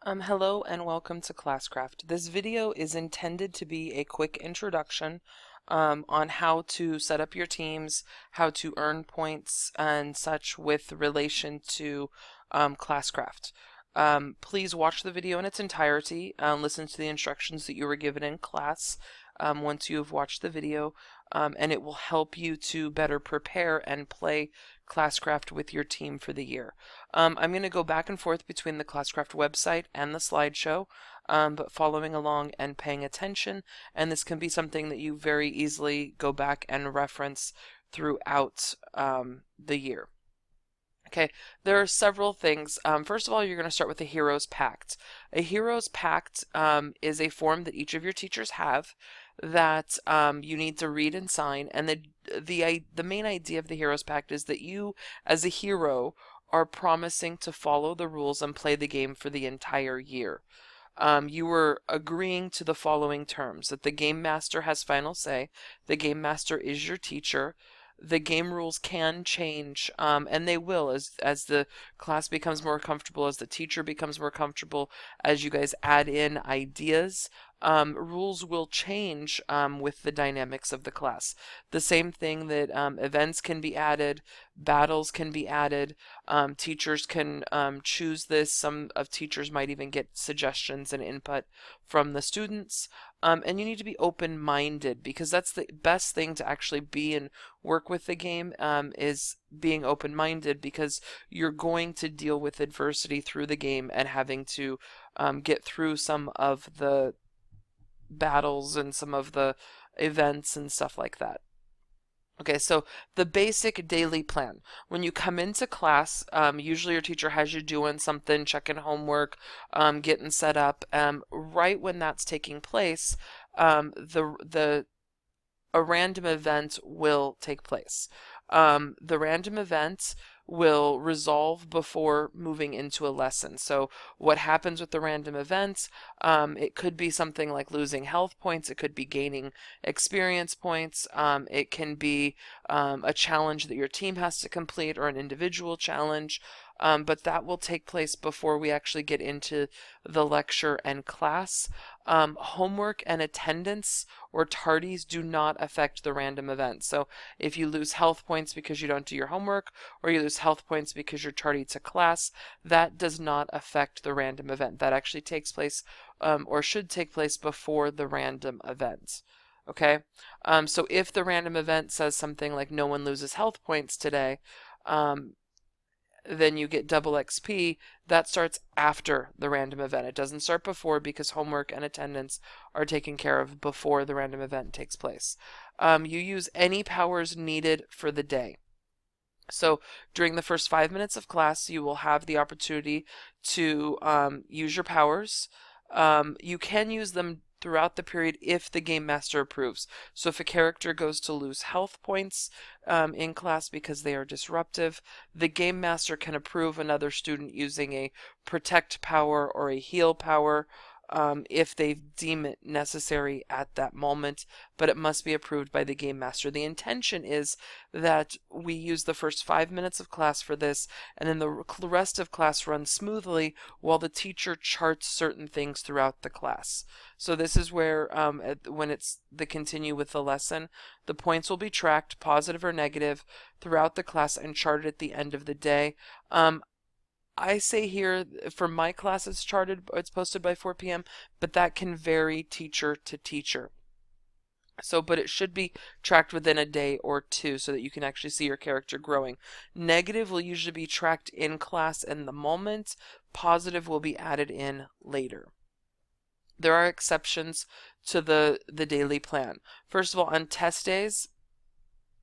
Hello and welcome to Classcraft. This video is intended to be a quick introduction on how to set up your teams, how to earn points and such with relation to Classcraft. Please watch the video in its entirety, listen to the instructions that you were given in class once you have watched the video, and it will help you to better prepare and play Classcraft with your team for the year. I'm going to go back and forth between the Classcraft website and the slideshow, but following along and paying attention, and this can be something that you very easily go back and reference throughout the year. Okay, there are several things. First of all, you're going to start with a Heroes Pact. A Heroes Pact is a form that each of your teachers have that you need to read and sign. And the main idea of the Heroes Pact is that you, as a hero, are promising to follow the rules and play the game for the entire year. You were agreeing to the following terms: that the game master has final say, the game master is your teacher, the game rules can change, and they will as the class becomes more comfortable, as the teacher becomes more comfortable, as you guys add in ideas. Rules will change with the dynamics of the class. The same thing that events can be added, battles can be added, teachers can choose this. Some of teachers might even get suggestions and input from the students. And you need to be open-minded, because that's the best thing to actually be and work with the game, is being open-minded, because you're going to deal with adversity through the game and having to get through some of the battles and some of the events and stuff like that. Okay, so the basic daily plan. When you come into class, usually your teacher has you doing something, checking homework, getting set up. Right when that's taking place, a random event will take place. The random event will resolve before moving into a lesson. So what happens with the random events, it could be something like losing health points, it could be gaining experience points, it can be a challenge that your team has to complete, or an individual challenge, but that will take place before we actually get into the lecture and class. Homework and attendance or tardies do not affect the random event. So if you lose health points because you don't do your homework, or you lose health points because you're tardy to class, that does not affect the random event. That actually takes place, or should take place, before the random event. Okay, so if the random event says something like no one loses health points today, then you get double XP. That starts after the random event. It doesn't start before, because homework and attendance are taken care of before the random event takes place. You use any powers needed for the day. So during the first 5 minutes of class, you will have the opportunity to use your powers. You can use them throughout the period if the game master approves. So if a character goes to lose health points in class because they are disruptive, the game master can approve another student using a protect power or a heal power if they deem it necessary at that moment, but it must be approved by the game master. The intention is that we use the first 5 minutes of class for this, and then the rest of class runs smoothly while the teacher charts certain things throughout the class. So this is where, when it's the continue with the lesson, the points will be tracked, positive or negative, throughout the class and charted at the end of the day. I say here, for my class, it's posted by 4 p.m., but that can vary teacher to teacher. So, but it should be tracked within a day or two so that you can actually see your character growing. Negative will usually be tracked in class in the moment. Positive will be added in later. There are exceptions to the daily plan. First of all, on test days,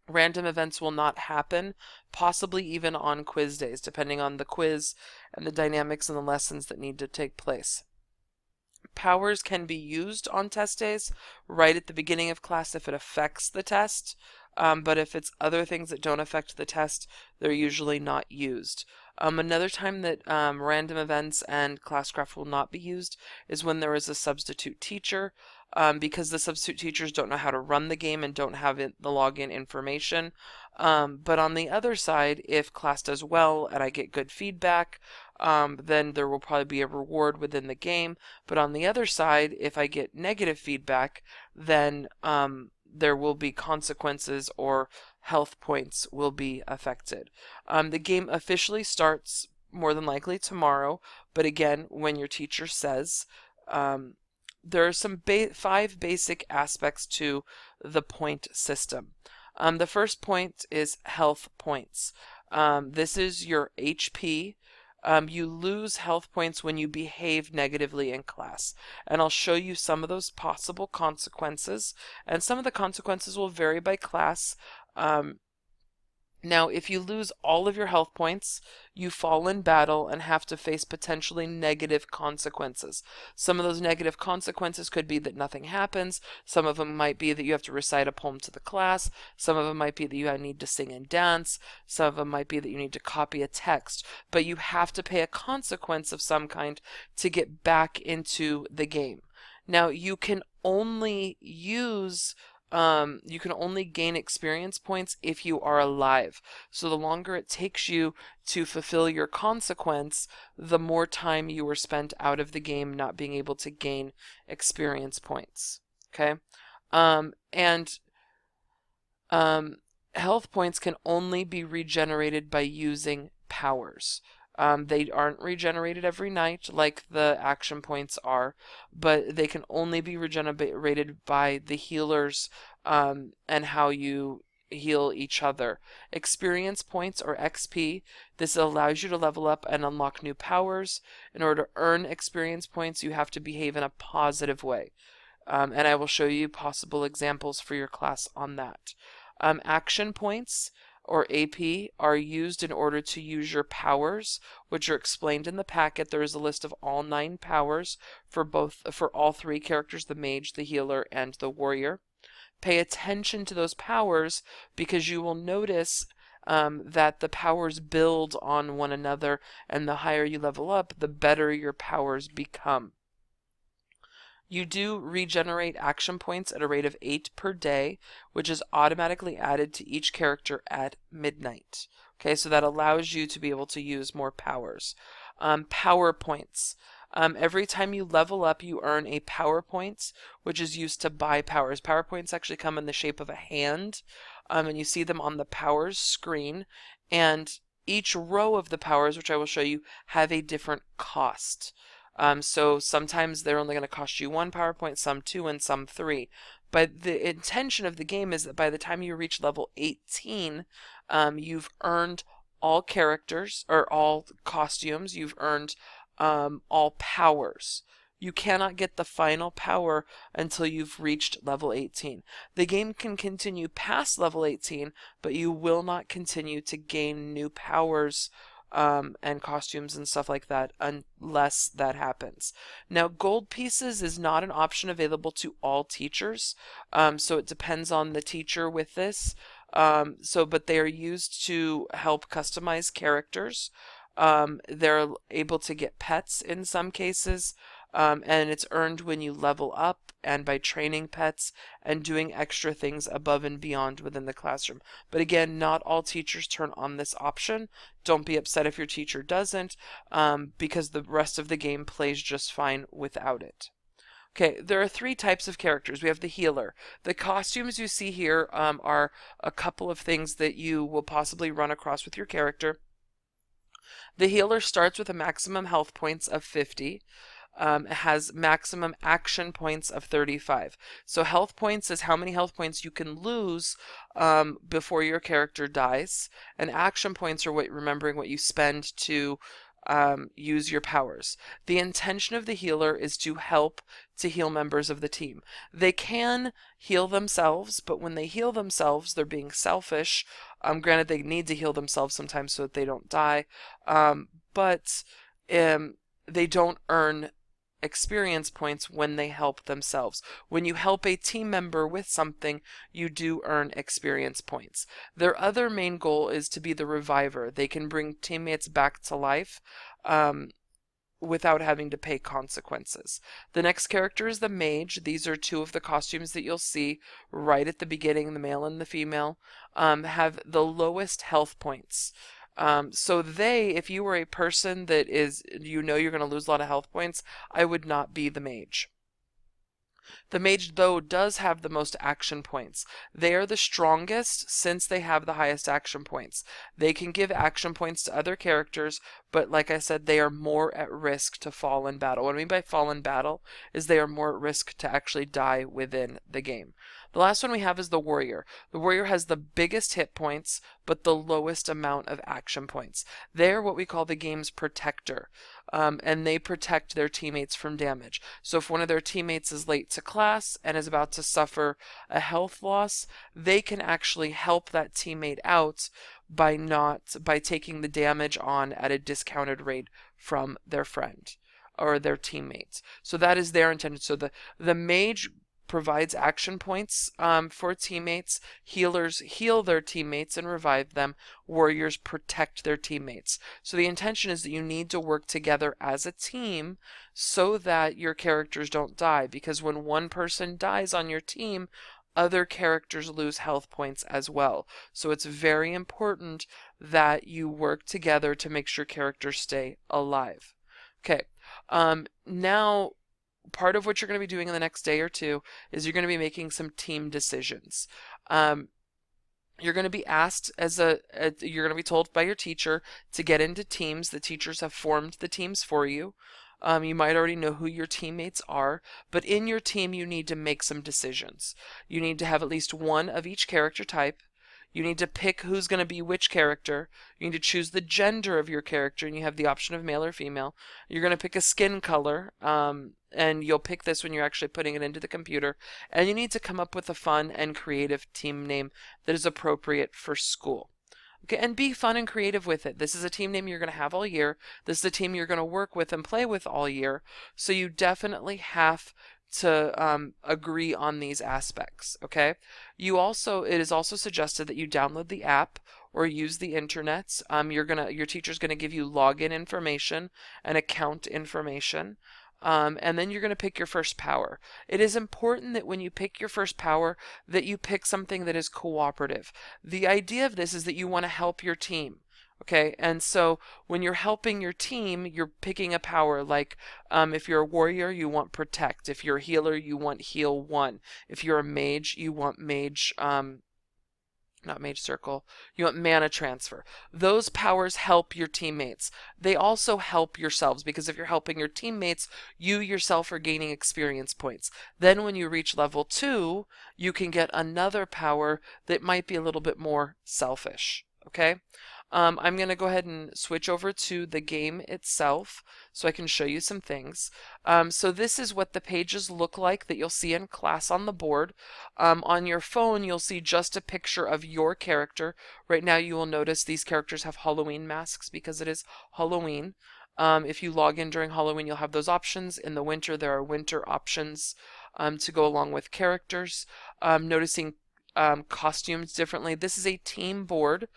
random events will not happen, possibly even on quiz days, depending on the quiz and the dynamics and the lessons that need to take place. Powers can be used on test days right at the beginning of class if it affects the test, but if it's other things that don't affect the test, they're usually not used. Another time that random events and Classcraft will not be used is when there is a substitute teacher, because the substitute teachers don't know how to run the game and don't have the login information. But on the other side, if class does well and I get good feedback, then there will probably be a reward within the game. But on the other side, if I get negative feedback, then there will be consequences or health points will be affected. The game officially starts more than likely tomorrow, but again, when your teacher says, there are some 5 basic aspects to the point system. The first point is health points. This is your HP. You lose health points when you behave negatively in class. And I'll show you some of those possible consequences. And some of the consequences will vary by class. Now, if you lose all of your health points, you fall in battle and have to face potentially negative consequences. Some of those negative consequences could be that nothing happens. Some of them might be that you have to recite a poem to the class. Some of them might be that you need to sing and dance. Some of them might be that you need to copy a text. But you have to pay a consequence of some kind to get back into the game. Now, you can only gain experience points if you are alive. So the longer it takes you to fulfill your consequence, the more time you were spent out of the game not being able to gain experience points. Okay? Health points can only be regenerated by using powers. They aren't regenerated every night like the action points are, but they can only be regenerated by the healers and how you heal each other. Experience points, or XP, this allows you to level up and unlock new powers. In order to earn experience points, you have to behave in a positive way. And I will show you possible examples for your class on that. Action points, or AP, are used in order to use your powers, which are explained in the packet. There is a list of all 9 powers for all 3 characters, the mage, the healer, and the warrior. Pay attention to those powers because you will notice that the powers build on one another, and the higher you level up, the better your powers become. You do regenerate action points at a rate of 8 per day, which is automatically added to each character at midnight. Okay, so that allows you to be able to use more powers. Power points. Every time you level up, you earn a power point, which is used to buy powers. Power points actually come in the shape of a hand, and you see them on the powers screen. And each row of the powers, which I will show you, have a different cost. So sometimes they're only going to cost you 1 power point, some 2, and some 3. But the intention of the game is that by the time you reach level 18, you've earned all characters, or all costumes, you've earned all powers. You cannot get the final power until you've reached level 18. The game can continue past level 18, but you will not continue to gain new powers and costumes and stuff like that unless that happens. Now, gold pieces is not an option available to all teachers, so it depends on the teacher with this. But they are used to help customize characters. They're able to get pets in some cases, and it's earned when you level up and by training pets and doing extra things above and beyond within the classroom. But again, not all teachers turn on this option. Don't be upset if your teacher doesn't, because the rest of the game plays just fine without it. Okay, there are 3 types of characters. We have the healer. The costumes you see here are a couple of things that you will possibly run across with your character. The healer starts with a maximum health points of 50. It has maximum action points of 35. So health points is how many health points you can lose before your character dies. And action points are remembering what you spend to use your powers. The intention of the healer is to help to heal members of the team. They can heal themselves, but when they heal themselves, they're being selfish. Granted, they need to heal themselves sometimes so that they don't die, but they don't earn experience points when they help themselves. When you help a team member with something, you do earn experience points. Their other main goal is to be the reviver. They can bring teammates back to life without having to pay consequences. The next character is the mage. These are 2 of the costumes that you'll see right at the beginning. The male and the female have the lowest health points. So if you were a person that is, you're going to lose a lot of health points, I would not be the mage. The mage, though, does have the most action points. They are the strongest since they have the highest action points. They can give action points to other characters, but like I said, they are more at risk to fall in battle. What I mean by fall in battle is they are more at risk to actually die within the game. The last one we have is the warrior. The warrior has the biggest hit points, but the lowest amount of action points. They're what we call the game's protector. And they protect their teammates from damage. So if one of their teammates is late to class and is about to suffer a health loss, they can actually help that teammate out by taking the damage on at a discounted rate from their friend or their teammates. So that is their intention. So the mage provides action points for teammates. Healers heal their teammates and revive them. Warriors protect their teammates. So the intention is that you need to work together as a team so that your characters don't die, because when one person dies on your team, other characters lose health points as well. So it's very important that you work together to make sure characters stay alive. Okay, now part of what you're going to be doing in the next day or two is you're going to be making some team decisions. You're going to be asked you're going to be told by your teacher to get into teams. The teachers have formed the teams for you. You might already know who your teammates are, but in your team you need to make some decisions. You need to have at least one of each character type. You need to pick who's going to be which character. You need to choose the gender of your character, and you have the option of male or female. You're going to pick a skin color, and you'll pick this when you're actually putting it into the computer. And you need to come up with a fun and creative team name that is appropriate for school. Okay, and be fun and creative with it. This is a team name you're going to have all year. This is a team you're going to work with and play with all year. So you definitely have to agree on these aspects. Okay, it is also suggested that you download the app or use the internet. Your teacher's gonna give you login information and account information. And then you're going to pick your first power. It is important that when you pick your first power that you pick something that is cooperative. The idea of this is that you want to help your team. Okay, and so when you're helping your team, you're picking a power like if you're a warrior, you want protect. If you're a healer, you want heal 1. If you're a mage, you want mage, not mage circle, you want mana transfer. Those powers help your teammates. They also help yourselves, because if you're helping your teammates, you yourself are gaining experience points. Then when you reach level 2, you can get another power that might be a little bit more selfish. Okay? I'm going to go ahead and switch over to the game itself so I can show you some things. So this is what the pages look like that you'll see in class on the board. On your phone, you'll see just a picture of your character. Right now, you will notice these characters have Halloween masks because it is Halloween. If you log in during Halloween, you'll have those options. In the winter, there are winter options to go along with characters. Noticing costumes differently. This is a team board.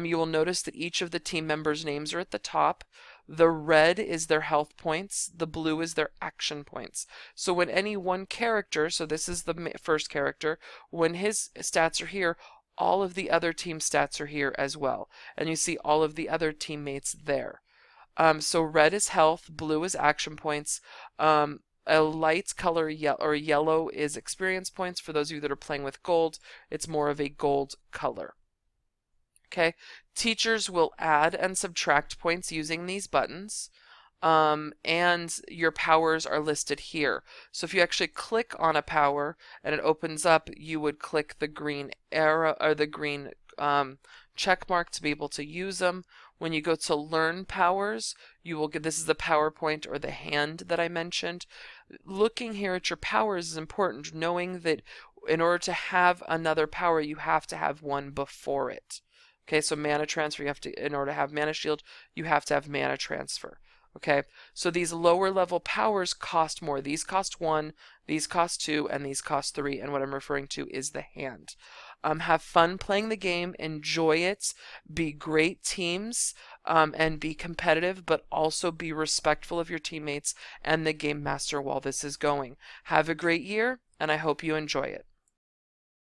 You will notice that each of the team members' names are at the top. The red is their health points. The blue is their action points. So when any one character, so this is the first character, when his stats are here, all of the other team stats are here as well. And you see all of the other teammates there. So red is health, blue is action points. A light color yellow is experience points. For those of you that are playing with gold, it's more of a gold color. Okay, teachers will add and subtract points using these buttons, and your powers are listed here. So if you actually click on a power and it opens up, you would click the green arrow or the green check mark to be able to use them. When you go to learn powers, you will get, this is the PowerPoint or the hand that I mentioned. Looking here at your powers is important, knowing that in order to have another power, you have to have one before it. Okay, so mana transfer, in order to have mana shield, you have to have mana transfer. Okay, so these lower level powers cost more. These cost 1, these cost 2, and these cost 3, and what I'm referring to is the hand. Have fun playing the game, enjoy it, be great teams, and be competitive, but also be respectful of your teammates and the game master while this is going. Have a great year, and I hope you enjoy it.